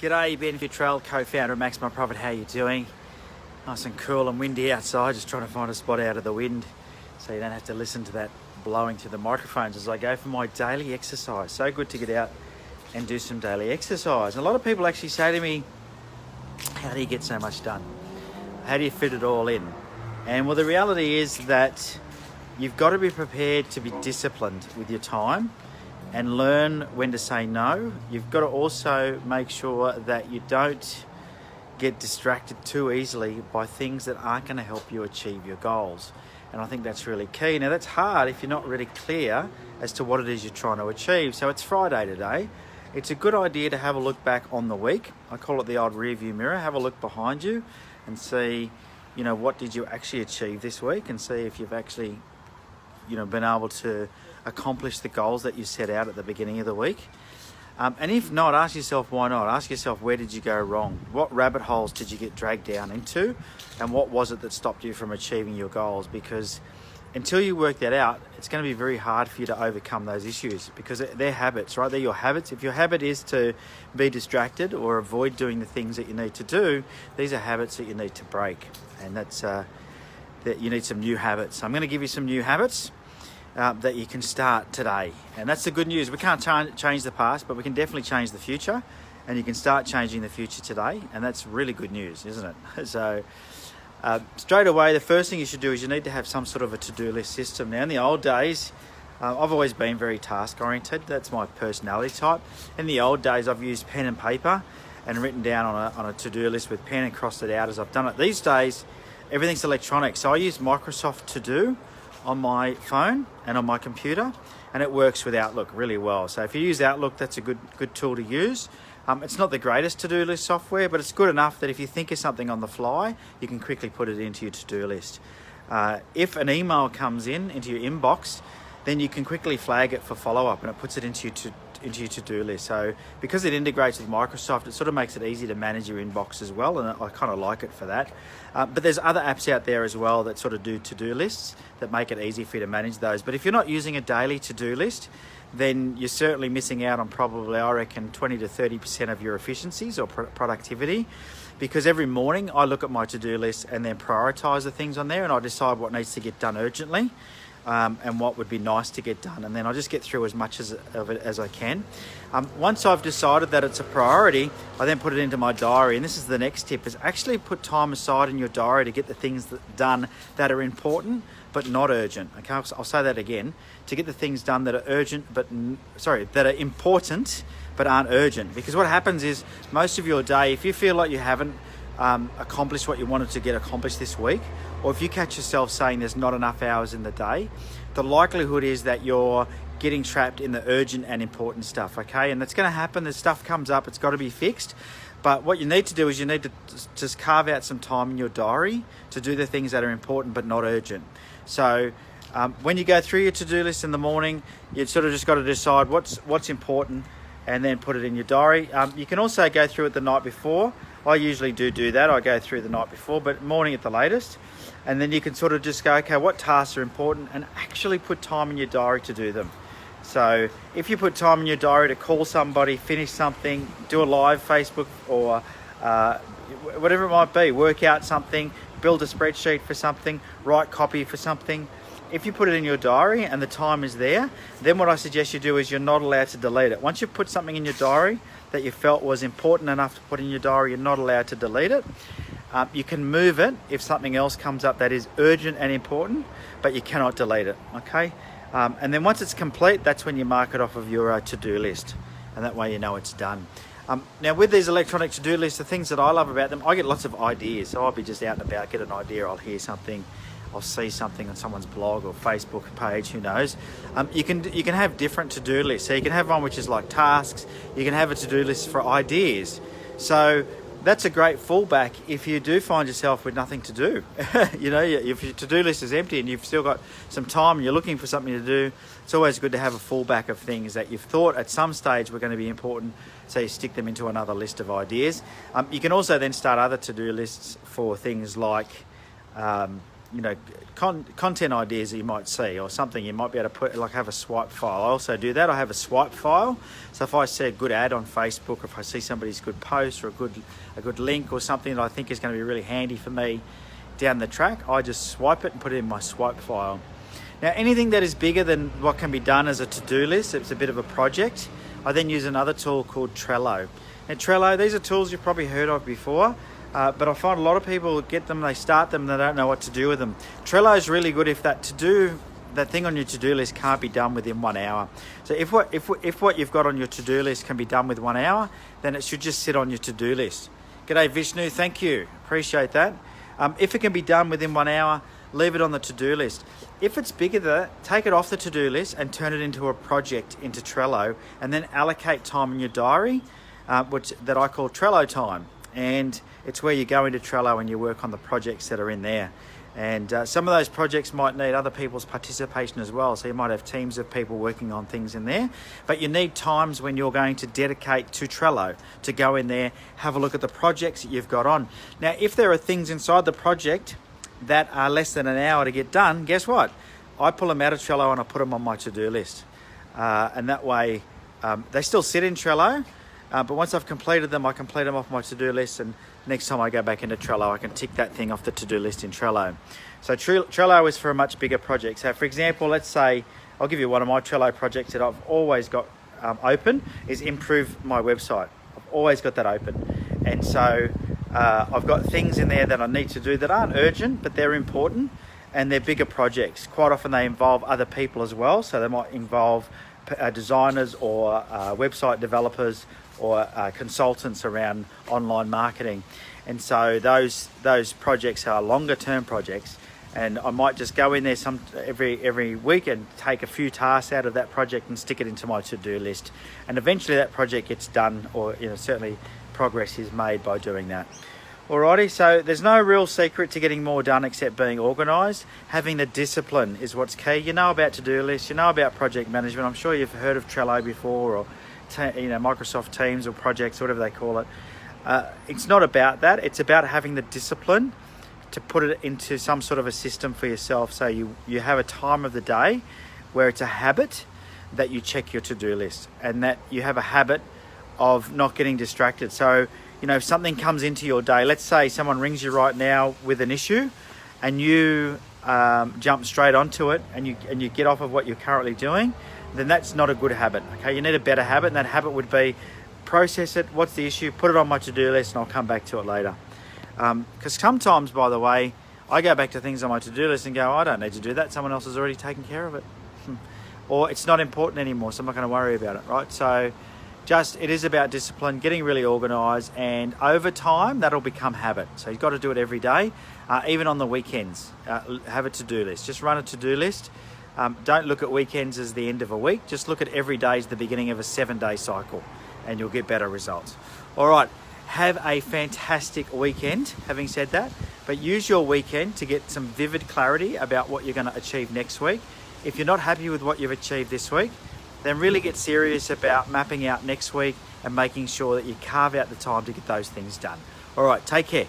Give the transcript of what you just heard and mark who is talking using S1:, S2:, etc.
S1: G'day, Ben Fewtrell, co-founder of Maxmyprofit. How you doing? Nice and cool and windy outside, just trying to find a spot out of the wind so you don't have to listen to that blowing through the microphones as I go for my daily exercise. So good to get out and do some daily exercise. And a lot of people actually say to me, how do you get so much done? How do you fit it all in? And well, the reality is that you've got to be prepared to be disciplined with your time and learn when to say no. You've got to also make sure that you don't get distracted too easily by things that aren't going to help you achieve your goals. And I think that's really key. Now, that's hard if you're not really clear as to what it is you're trying to achieve. So it's Friday today. It's a good idea to have a look back on the week. I call it the old rear view mirror. Have a look behind you and see, what did you actually achieve this week, and see if you've actually, been able to accomplish the goals that you set out at the beginning of the week. And if not, ask yourself why not. Ask yourself, where did you go wrong? What rabbit holes did you get dragged down into? And what was it that stopped you from achieving your goals? Because until you work that out, it's going to be very hard for you to overcome those issues, because they're habits, right? They're your habits. If your habit is to be distracted or avoid doing the things that you need to do, these are habits that you need to break. And that's that you need some new habits. So I'm going to give you some new habits that you can start today. And that's the good news. We can't change the past, but we can definitely change the future. And you can start changing the future today. And that's really good news, isn't it? So straight away, the first thing you should do is you need to have some sort of a to-do list system. Now, in the old days, I've always been very task-oriented. That's my personality type. In the old days, I've used pen and paper and written down on a to-do list with pen and crossed it out as I've done it. These days, everything's electronic. So I use Microsoft To Do on my phone and on my computer, and it works with Outlook really well. So if you use Outlook, that's a good tool to use. It's not the greatest to-do list software, but it's good enough that if you think of something on the fly, you can quickly put it into your to-do list. If an email comes into your inbox, then you can quickly flag it for follow-up, and it puts it into your to-do list. So because it integrates with Microsoft, it sort of makes it easy to manage your inbox as well, and I kind of like it for that. But there's other apps out there as well that sort of do to-do lists that make it easy for you to manage those. But if you're not using a daily to-do list, then you're certainly missing out on probably, I reckon, 20 to 30% of your efficiencies or productivity. Because every morning I look at my to-do list and then prioritize the things on there, and I decide what needs to get done urgently. And what would be nice to get done, and then I just get through as much of it as I can. Once I've decided that it's a priority, I then put it into my diary, and this is the next tip, is actually put time aside in your diary to get the things done that are important but not urgent. Okay, I'll say that again. To get the things done that are that are important but aren't urgent. Because what happens is, most of your day, if you feel like you haven't accomplished what you wanted to get accomplished this week, or if you catch yourself saying there's not enough hours in the day, the likelihood is that you're getting trapped in the urgent and important stuff, okay? And that's going to happen. The stuff comes up, it's got to be fixed. But what you need to do is you need to just carve out some time in your diary to do the things that are important but not urgent. So when you go through your to-do list in the morning, you've sort of just got to decide what's important and then put it in your diary. You can also go through it the night before. I usually do that. I go through the night before, but morning at the latest. And then you can sort of just go, okay, what tasks are important, and actually put time in your diary to do them. So if you put time in your diary to call somebody, finish something, do a live Facebook or whatever it might be, work out something, build a spreadsheet for something, write copy for something, if you put it in your diary and the time is there, then what I suggest you do is you're not allowed to delete it. Once you put something in your diary that you felt was important enough to put in your diary, you're not allowed to delete it. You can move it if something else comes up that is urgent and important, but you cannot delete it, okay? And then once it's complete, that's when you mark it off of your to-do list, and that way you know it's done. Now, with these electronic to-do lists, the things that I love about them, I get lots of ideas. So I'll be just out and about, get an idea, I'll hear something, I'll see something on someone's blog or Facebook page, who knows. You can have different to-do lists. So you can have one which is like tasks. You can have a to-do list for ideas. So that's a great fallback if you do find yourself with nothing to do. If your to-do list is empty and you've still got some time and you're looking for something to do, it's always good to have a fallback of things that you've thought at some stage were going to be important, so you stick them into another list of ideas. You can also then start other to-do lists for things like content ideas that you might see, or something you might be able to put, like have a swipe file. I also do that. I have a swipe file. So if I see a good ad on Facebook, or if I see somebody's good post or a good link or something that I think is going to be really handy for me down the track, I just swipe it and put it in my swipe file. Now, anything that is bigger than what can be done as a to-do list, it's a bit of a project, I then use another tool called Trello. Now Trello, these are tools you've probably heard of before, but I find a lot of people get them, they start them, they don't know what to do with them. Trello is really good if that thing on your to-do list can't be done within 1 hour. So if what you've got on your to-do list can be done with 1 hour, then it should just sit on your to-do list. G'day Vishnu, thank you, appreciate that. If it can be done within 1 hour, leave it on the to-do list. If it's bigger than that, take it off the to-do list and turn it into a project into Trello, and then allocate time in your diary, that I call Trello Time. And it's where you go into Trello and you work on the projects that are in there. And some of those projects might need other people's participation as well. So you might have teams of people working on things in there, but you need times when you're going to dedicate to Trello to go in there, have a look at the projects that you've got on. Now, if there are things inside the project that are less than an hour to get done, guess what? I pull them out of Trello and I put them on my to-do list. And that way they still sit in Trello, but once I've completed them, I complete them off my to-do list, and next time I go back into Trello, I can tick that thing off the to-do list in Trello. So Trello is for a much bigger project. So for example, let's say, I'll give you one of my Trello projects that I've always got open, is improve my website. I've always got that open. And so I've got things in there that I need to do that aren't urgent, but they're important, and they're bigger projects. Quite often they involve other people as well. So they might involve designers or website developers, or consultants around online marketing. And so those projects are longer term projects, and I might just go in there every week and take a few tasks out of that project and stick it into my to-do list. And eventually that project gets done, or certainly progress is made by doing that. Alrighty, so there's no real secret to getting more done except being organised. Having the discipline is what's key. You know about to-do lists, you know about project management. I'm sure you've heard of Trello before, or Microsoft Teams or projects, whatever they call it. It's not about that. It's about having the discipline to put it into some sort of a system for yourself. So you have a time of the day where it's a habit that you check your to-do list, and that you have a habit of not getting distracted. So, if something comes into your day, let's say someone rings you right now with an issue, and you jump straight onto it, and you get off of what you're currently doing, then that's not a good habit. Okay, you need a better habit, and that habit would be process it. What's the issue? Put it on my to-do list, and I'll come back to it later. Because sometimes, by the way, I go back to things on my to-do list and go, I don't need to do that. Someone else has already taken care of it, or it's not important anymore, so I'm not going to worry about it. Right? So, it is about discipline, getting really organised, and over time that'll become habit. So you've got to do it every day, even on the weekends. Have a to-do list. Just run a to-do list. Don't look at weekends as the end of a week. Just look at every day as the beginning of a 7-day cycle, and you'll get better results. All right, have a fantastic weekend, having said that, but use your weekend to get some vivid clarity about what you're going to achieve next week. If you're not happy with what you've achieved this week, then really get serious about mapping out next week and making sure that you carve out the time to get those things done. All right, take care.